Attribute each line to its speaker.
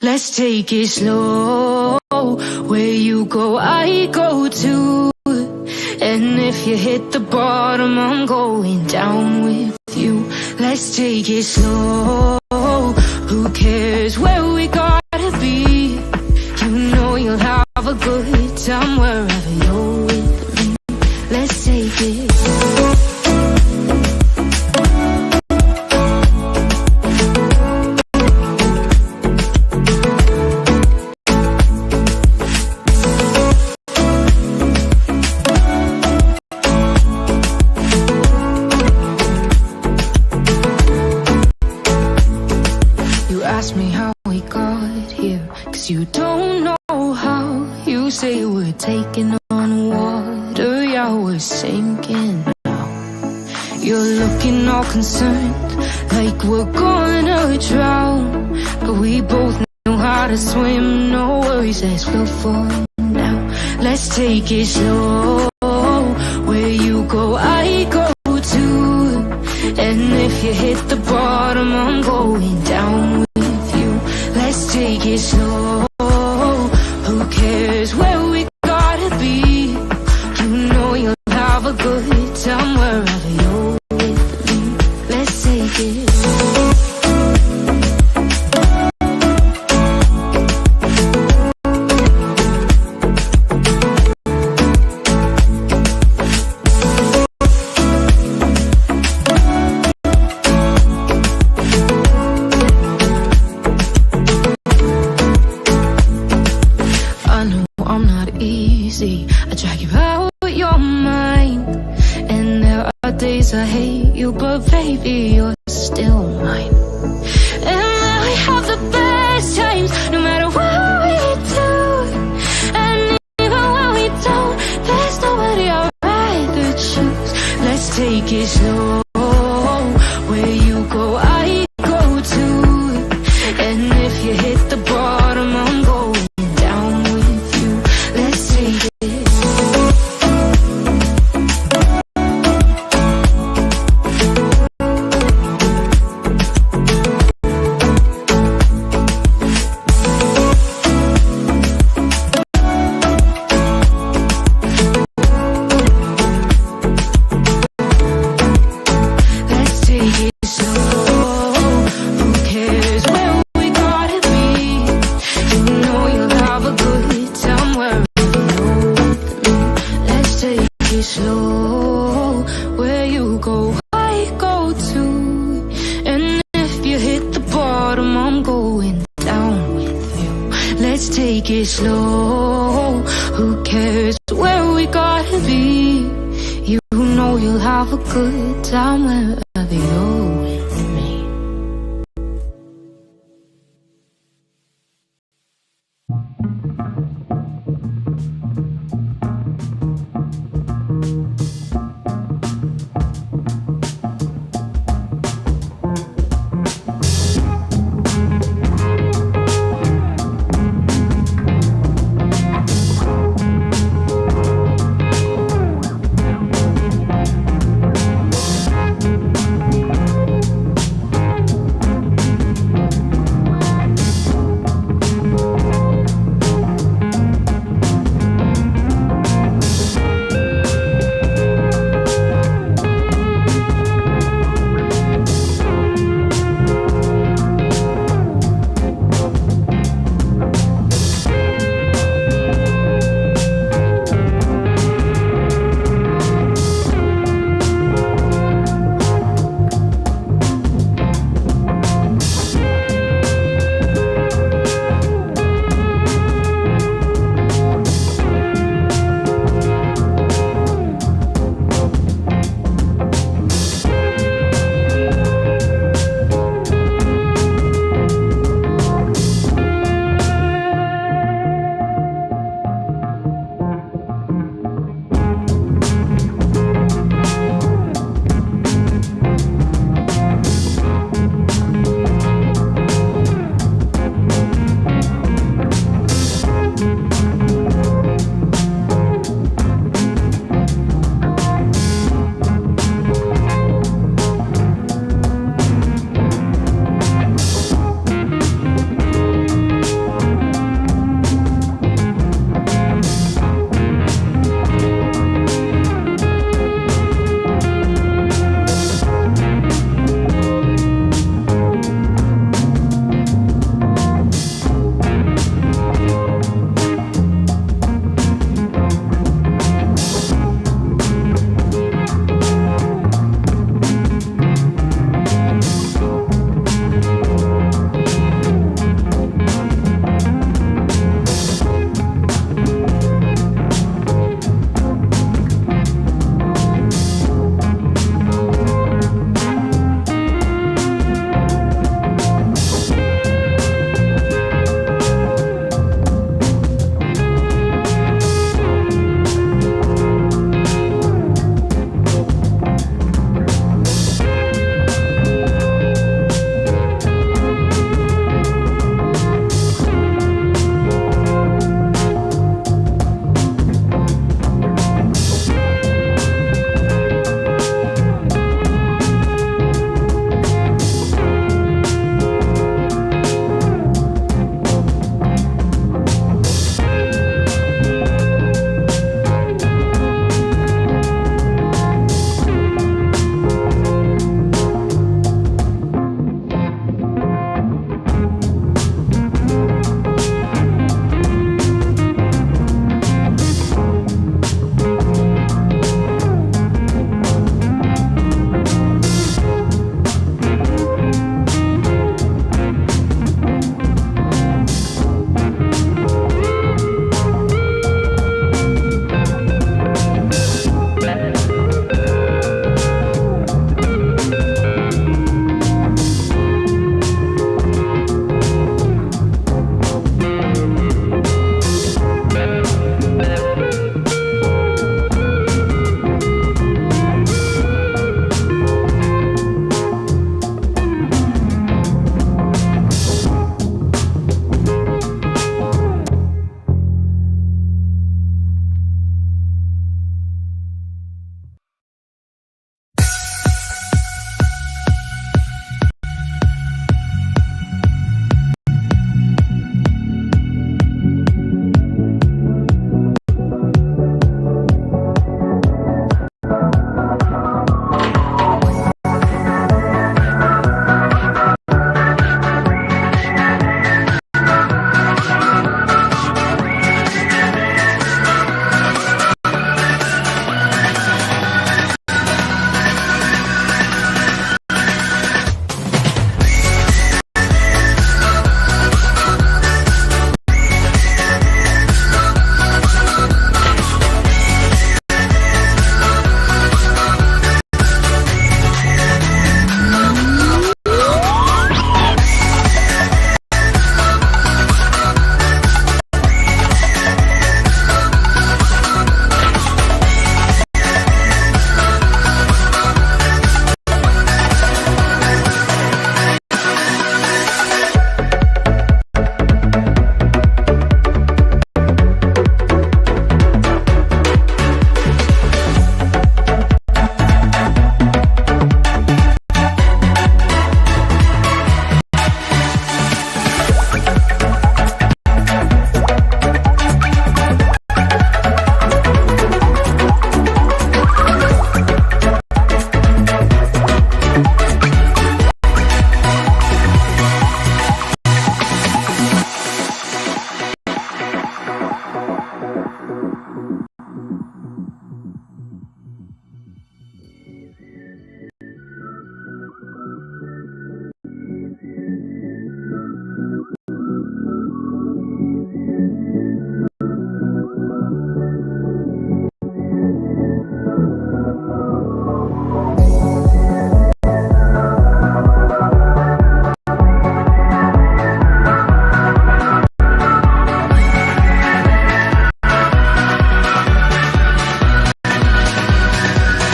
Speaker 1: Let's take it slow. Where you go, I go too. And if you hit the bottom, I'm going down with you. Let's take it slow. Who cares where we gotta be? You know you'll have a good time wherever you're with me. Let's take it. Ask me how we got here, 'cause you don't know how. You say we're taking on water, yeah, we're sinking now. You're looking all concerned, like we're gonna drown. But we both know how to swim, no worries, let's go for now. Let's take it slow. Where you go, I go too. And if you hit the bottom, I'm going down with you. Let's take it slow. Who cares where we gotta be? You know you'll have a good time wherever you're with me. Let's take it. I drag you out your mind, and there are days I hate you, but baby, you're still mine. And we have the best times, no matter what we do. And even when we don't, there's nobody I'd rather choose. Let's take it slow. Where you go, I go too. And if you hit the bottom, I'm going down with you. Let's take it. Slow, where you go, I go too. And if you hit the bottom, I'm going down with you. Let's take it slow. Who cares where we gotta be? You know you'll have a good time wherever